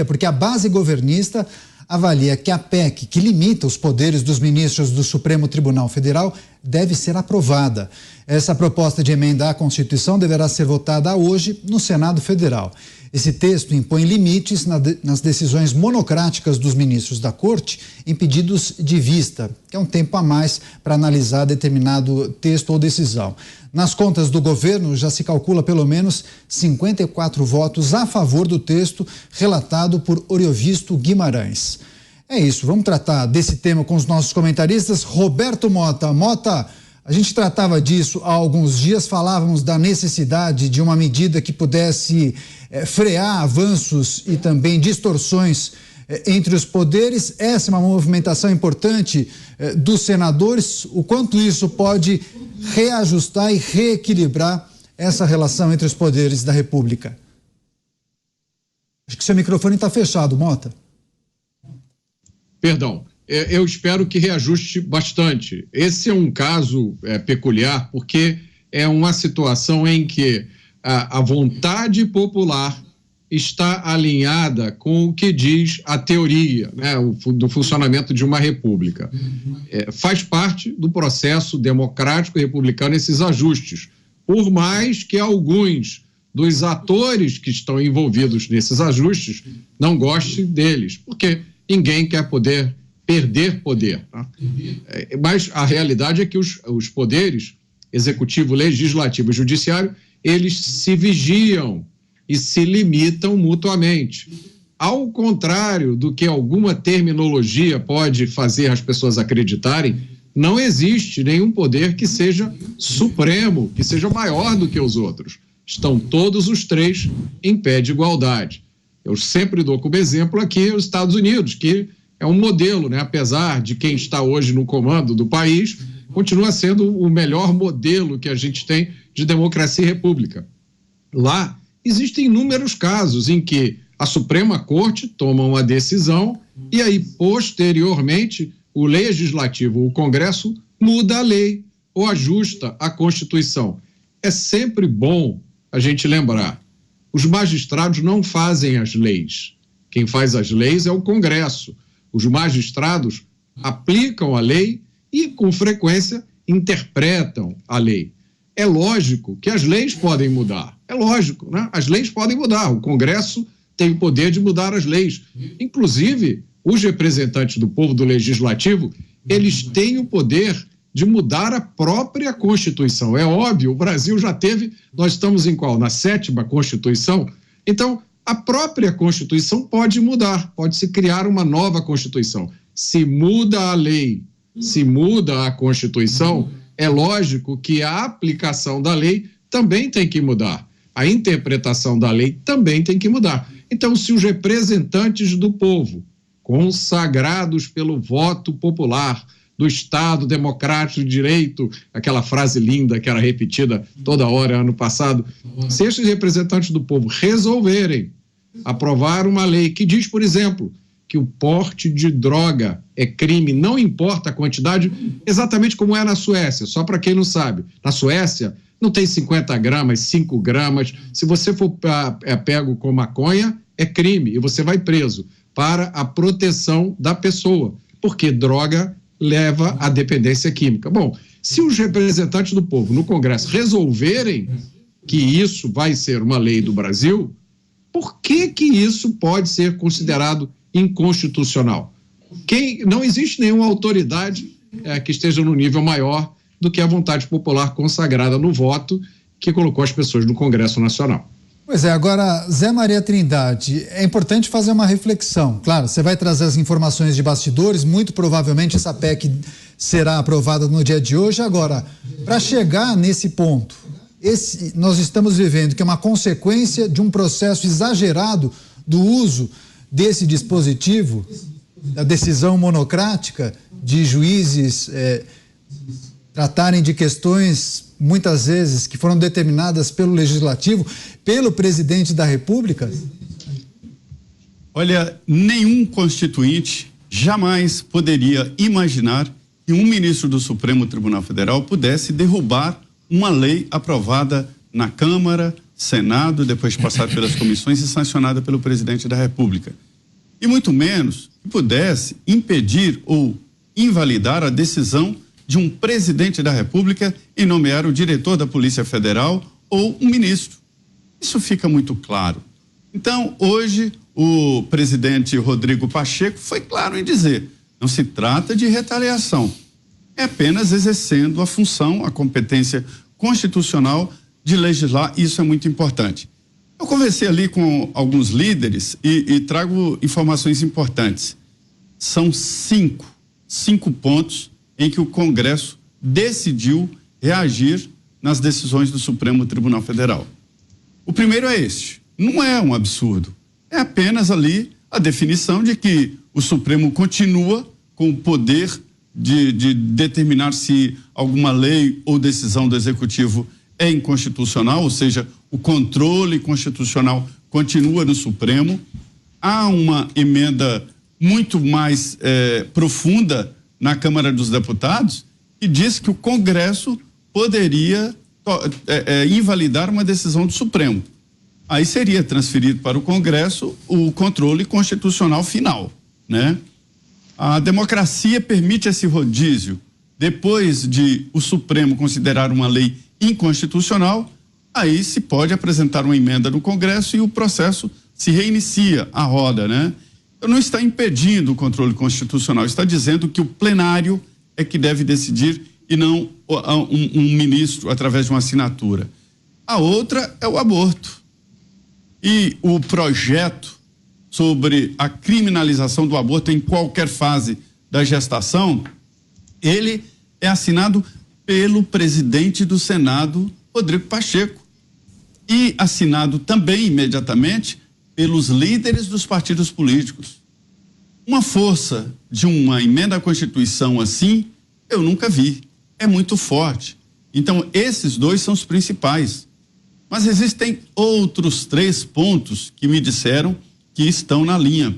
porque a base governista avalia que a PEC, que limita os poderes dos ministros do Supremo Tribunal Federal, deve ser aprovada. Essa proposta de emenda à Constituição deverá ser votada hoje no Senado Federal. Esse texto impõe limites nas decisões monocráticas dos ministros da Corte em pedidos de vista, que é um tempo a mais para analisar determinado texto ou decisão. Nas contas do governo, já se calcula pelo menos 54 votos a favor do texto relatado por Oriovisto Guimarães. É isso, vamos tratar desse tema com os nossos comentaristas. Roberto Mota. Mota, a gente tratava disso há alguns dias, falávamos da necessidade de uma medida que pudesse frear avanços e também distorções entre os poderes. Essa é uma movimentação importante dos senadores. O quanto isso pode reajustar e reequilibrar essa relação entre os poderes da República? Acho que seu microfone está fechado, Mota. Perdão, eu espero que reajuste bastante. Esse é um caso peculiar, porque é uma situação em que a vontade popular está alinhada com o que diz a teoria, né, do funcionamento de uma república. Faz parte do processo democrático e republicano esses ajustes, por mais que alguns dos atores que estão envolvidos nesses ajustes não gostem deles, porque ninguém quer perder poder. Tá? Mas a realidade é que os poderes, executivo, legislativo e judiciário, eles se vigiam e se limitam mutuamente. Ao contrário do que alguma terminologia pode fazer as pessoas acreditarem, não existe nenhum poder que seja supremo, que seja maior do que os outros. Estão todos os três em pé de igualdade. Eu sempre dou como exemplo aqui os Estados Unidos, que é um modelo, né? Apesar de quem está hoje no comando do país, continua sendo o melhor modelo que a gente tem de democracia e república. Lá existem inúmeros casos em que a Suprema Corte toma uma decisão e aí, posteriormente, o Legislativo, o Congresso, muda a lei ou ajusta a Constituição. É sempre bom a gente lembrar, os magistrados não fazem as leis. Quem faz as leis é o Congresso. Os magistrados aplicam a lei e, com frequência, interpretam a lei. É lógico que as leis podem mudar. É lógico, né? As leis podem mudar. O Congresso tem o poder de mudar as leis. Inclusive, os representantes do povo do Legislativo, eles têm o poder de mudar a própria Constituição. É óbvio, o Brasil já teve, nós estamos em qual? Na 7ª Constituição? Então, a própria Constituição pode mudar, pode-se criar uma nova Constituição. Se muda a lei, se muda a Constituição, é lógico que a aplicação da lei também tem que mudar. A interpretação da lei também tem que mudar. Então, se os representantes do povo, consagrados pelo voto popular, do Estado Democrático de Direito, aquela frase linda que era repetida toda hora ano passado, se esses representantes do povo resolverem aprovar uma lei que diz, por exemplo, que o porte de droga é crime, não importa a quantidade, exatamente como é na Suécia, só para quem não sabe. Na Suécia não tem 50 gramas, 5 gramas, se você for pego com maconha, é crime e você vai preso para a proteção da pessoa, porque droga leva à dependência química. Bom, se os representantes do povo no Congresso resolverem que isso vai ser uma lei do Brasil, por que isso pode ser considerado inconstitucional? Não existe nenhuma autoridade que esteja no nível maior do que a vontade popular consagrada no voto que colocou as pessoas no Congresso Nacional. Pois é, agora, Zé Maria Trindade, é importante fazer uma reflexão. Claro, você vai trazer as informações de bastidores, muito provavelmente essa PEC será aprovada no dia de hoje. Agora, para chegar nesse ponto, nós estamos vivendo que é uma consequência de um processo exagerado do uso desse dispositivo, da decisão monocrática de juízes tratarem de questões, muitas vezes, que foram determinadas pelo Legislativo, pelo Presidente da República? Olha, nenhum constituinte jamais poderia imaginar que um ministro do Supremo Tribunal Federal pudesse derrubar uma lei aprovada na Câmara, Senado, depois passada pelas comissões e sancionada pelo Presidente da República. e muito menos que pudesse impedir ou invalidar a decisão de um presidente da República em nomear o diretor da Polícia Federal ou um ministro. Isso fica muito claro. Então, hoje, o presidente Rodrigo Pacheco foi claro em dizer: não se trata de retaliação, é apenas exercendo a função, a competência constitucional de legislar. Isso é muito importante. Eu conversei ali com alguns líderes e trago informações importantes. São cinco pontos em que o Congresso decidiu reagir nas decisões do Supremo Tribunal Federal. O primeiro é este: não é um absurdo, é apenas ali a definição de que o Supremo continua com o poder de determinar se alguma lei ou decisão do Executivo é inconstitucional, ou seja, o controle constitucional continua no Supremo. Há uma emenda muito mais profunda na Câmara dos Deputados que diz que o Congresso poderia invalidar uma decisão do Supremo. Aí seria transferido para o Congresso o controle constitucional final, né? A democracia permite esse rodízio. Depois de o Supremo considerar uma lei inconstitucional, aí se pode apresentar uma emenda no Congresso e o processo se reinicia a roda, né? Então não está impedindo o controle constitucional, está dizendo que o plenário é que deve decidir e não um ministro através de uma assinatura. A outra é o aborto. E o projeto sobre a criminalização do aborto em qualquer fase da gestação, ele é assinado pelo presidente do Senado, Rodrigo Pacheco, e assinado também imediatamente pelos líderes dos partidos políticos. Uma força de uma emenda à Constituição assim, eu nunca vi. É muito forte. Então, esses dois são os principais. Mas existem outros 3 pontos que me disseram que estão na linha.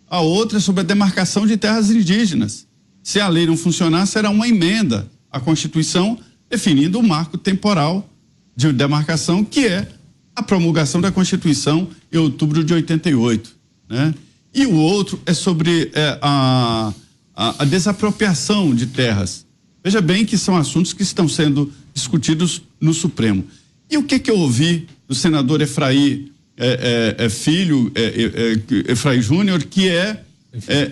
A outra é sobre a demarcação de terras indígenas. Se a lei não funcionar, será uma emenda à Constituição definindo o marco temporal de demarcação, que é a promulgação da Constituição em outubro de 88, né? E o outro é sobre a desapropriação de terras. Veja bem que são assuntos que estão sendo discutidos no Supremo. E o que eu ouvi do senador Efraí Efraí Júnior, que é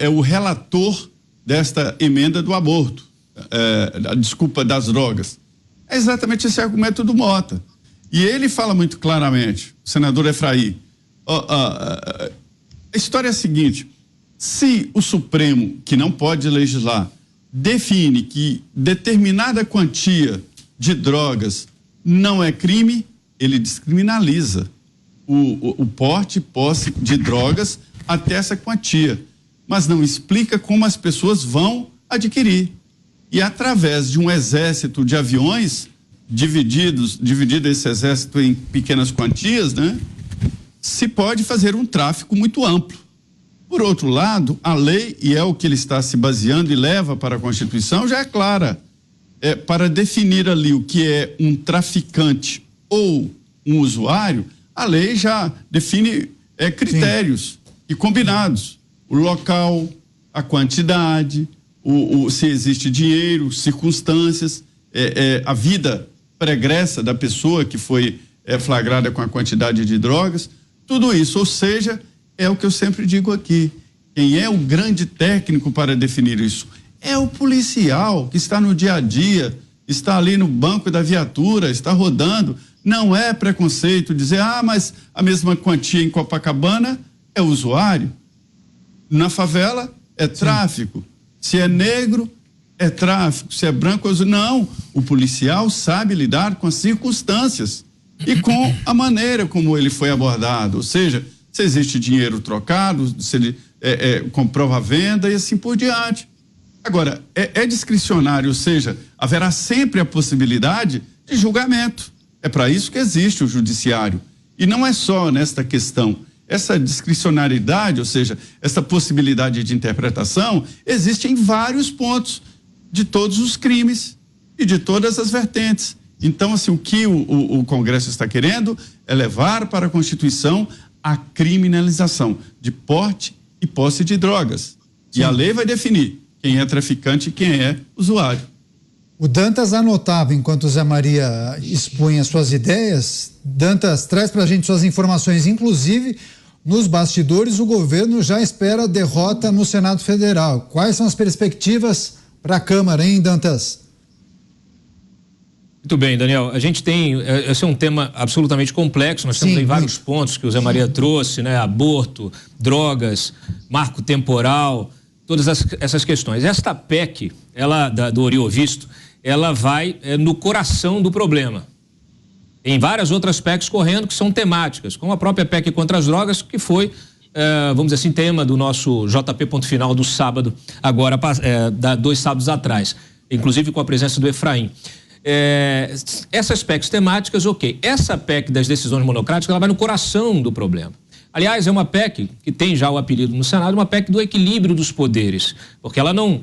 o relator desta emenda do aborto, das drogas. É exatamente esse argumento do Mota. E ele fala muito claramente, o senador Efraí, a história é a seguinte: se o Supremo, que não pode legislar, define que determinada quantia de drogas não é crime, ele descriminaliza o porte e posse de drogas até essa quantia, mas não explica como as pessoas vão adquirir. E através de um exército de aviões, dividido esse exército em pequenas quantias, né, se pode fazer um tráfico muito amplo. Por outro lado, a lei, e é o que ele está se baseando e leva para a Constituição, já é clara. Para definir ali o que é um traficante ou um usuário, a lei já define critérios e combinados. O local, a quantidade, se existe dinheiro, circunstâncias, a vida pregressa da pessoa que foi flagrada com a quantidade de drogas, tudo isso. Ou seja, é o que eu sempre digo aqui: quem é o grande técnico para definir isso? É o policial que está no dia a dia, está ali no banco da viatura, está rodando. Não é preconceito dizer, mas a mesma quantia em Copacabana é usuário. Na favela é tráfico. Se é negro, é tráfico. Se é branco, não. O policial sabe lidar com as circunstâncias e com a maneira como ele foi abordado. Ou seja, se existe dinheiro trocado, se ele comprova a venda e assim por diante. Agora, é discricionário, ou seja, haverá sempre a possibilidade de julgamento. É para isso que existe o judiciário. E não é só nesta questão. Essa discricionariedade, ou seja, essa possibilidade de interpretação, existe em vários pontos de todos os crimes e de todas as vertentes. Então, assim, o que o Congresso está querendo é levar para a Constituição a criminalização de porte e posse de drogas. Sim. E a lei vai definir quem é traficante e quem é usuário. O Dantas anotava enquanto o Zé Maria expunha suas ideias. Dantas, traz para a gente suas informações. Inclusive, nos bastidores, o governo já espera derrota no Senado Federal. Quais são as perspectivas para a Câmara, hein, Dantas? Muito bem, Daniel. A gente tem, esse é um tema absolutamente complexo, nós temos aí vários pontos que o Zé Maria trouxe, né? Aborto, drogas, marco temporal, todas essas questões. Esta PEC, ela, do Oriovisto, ela vai no coração do problema. Tem várias outras PECs correndo que são temáticas, como a própria PEC contra as drogas, que foi, vamos dizer assim, tema do nosso JP Ponto Final do sábado, agora, 2 sábados atrás, inclusive com a presença do Efraim. Essas PECs temáticas, ok. Essa PEC das decisões monocráticas, ela vai no coração do problema. Aliás, é uma PEC que tem já o apelido no Senado, uma PEC do equilíbrio dos poderes, porque ela não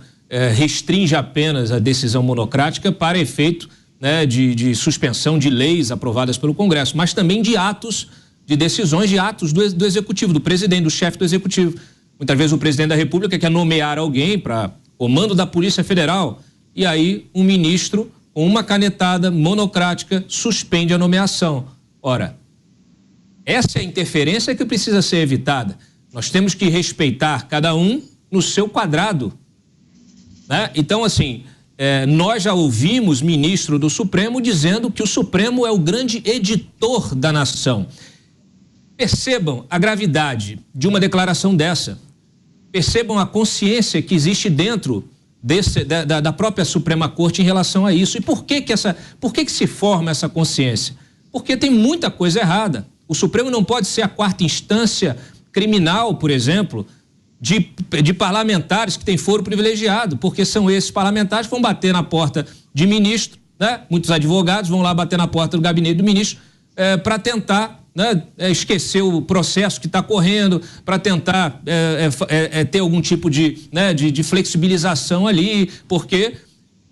restringe apenas a decisão monocrática para efeito, né, de suspensão de leis aprovadas pelo Congresso, mas também de atos, de decisões, de atos do Executivo, do presidente, do chefe do Executivo. Muitas vezes o presidente da República quer nomear alguém para comando da Polícia Federal e aí um ministro, com uma canetada monocrática, suspende a nomeação. Ora, essa é a interferência que precisa ser evitada. Nós temos que respeitar cada um no seu quadrado, né? Então, assim, nós já ouvimos ministro do Supremo dizendo que o Supremo é o grande editor da nação. Percebam a gravidade de uma declaração dessa. Percebam a consciência que existe dentro da própria Suprema Corte em relação a isso. E por que se forma essa consciência? Porque tem muita coisa errada. O Supremo não pode ser a 4ª instância criminal, por exemplo, de parlamentares que têm foro privilegiado, porque são esses parlamentares que vão bater na porta de ministro, né? Muitos advogados vão lá bater na porta do gabinete do ministro para tentar, né, esquecer o processo que está correndo, para tentar ter algum tipo de flexibilização ali, porque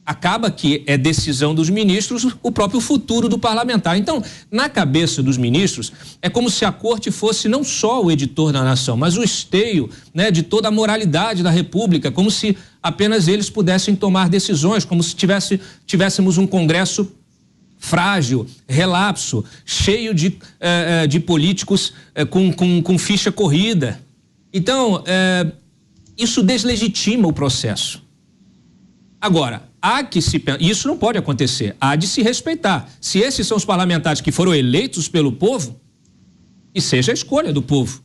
acaba que é decisão dos ministros o próprio futuro do parlamentar. Então, na cabeça dos ministros, é como se a corte fosse não só o editor da nação, mas o esteio, né, de toda a moralidade da República, como se apenas eles pudessem tomar decisões, como se tivéssemos um Congresso frágil, relapso, cheio de políticos com ficha corrida. Então, isso deslegitima o processo. Agora, isso não pode acontecer, há de se respeitar. Se esses são os parlamentares que foram eleitos pelo povo, que seja a escolha do povo,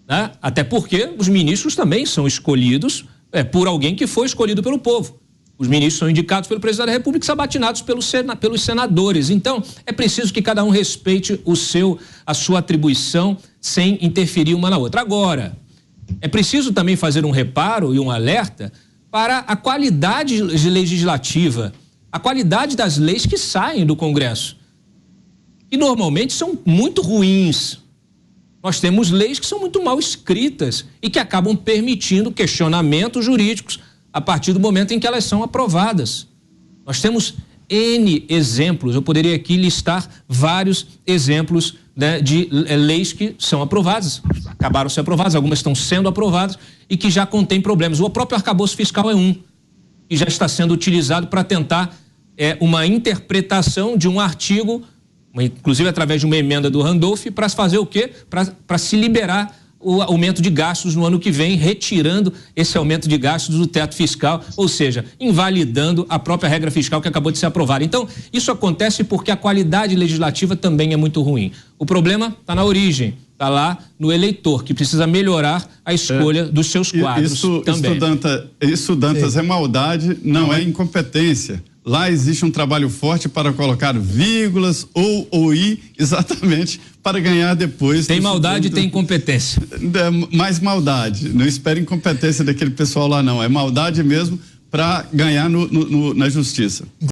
né? Até porque os ministros também são escolhidos por alguém que foi escolhido pelo povo. Os ministros são indicados pelo presidente da República e sabatinados pelos senadores. Então, é preciso que cada um respeite a sua atribuição sem interferir uma na outra. Agora, é preciso também fazer um reparo e um alerta para a qualidade legislativa, a qualidade das leis que saem do Congresso, que normalmente são muito ruins. Nós temos leis que são muito mal escritas e que acabam permitindo questionamentos jurídicos a partir do momento em que elas são aprovadas. Nós temos N exemplos, eu poderia aqui listar vários exemplos, né, de leis que são aprovadas, acabaram de ser aprovadas, algumas estão sendo aprovadas e que já contêm problemas. O próprio arcabouço fiscal é um, que já está sendo utilizado para tentar uma interpretação de um artigo, inclusive através de uma emenda do Randolph, para fazer o quê? Para se liberar o aumento de gastos no ano que vem, retirando esse aumento de gastos do teto fiscal, ou seja, invalidando a própria regra fiscal que acabou de ser aprovada. Então, isso acontece porque a qualidade legislativa também é muito ruim. O problema está na origem, está lá no eleitor, que precisa melhorar a escolha dos seus quadros também. Isso, Dantas, é maldade, não é incompetência. Lá existe um trabalho forte para colocar vírgulas ou i, exatamente para ganhar depois. Tem maldade e tem incompetência. Mais maldade. Não espere incompetência daquele pessoal lá, não. É maldade mesmo para ganhar na justiça.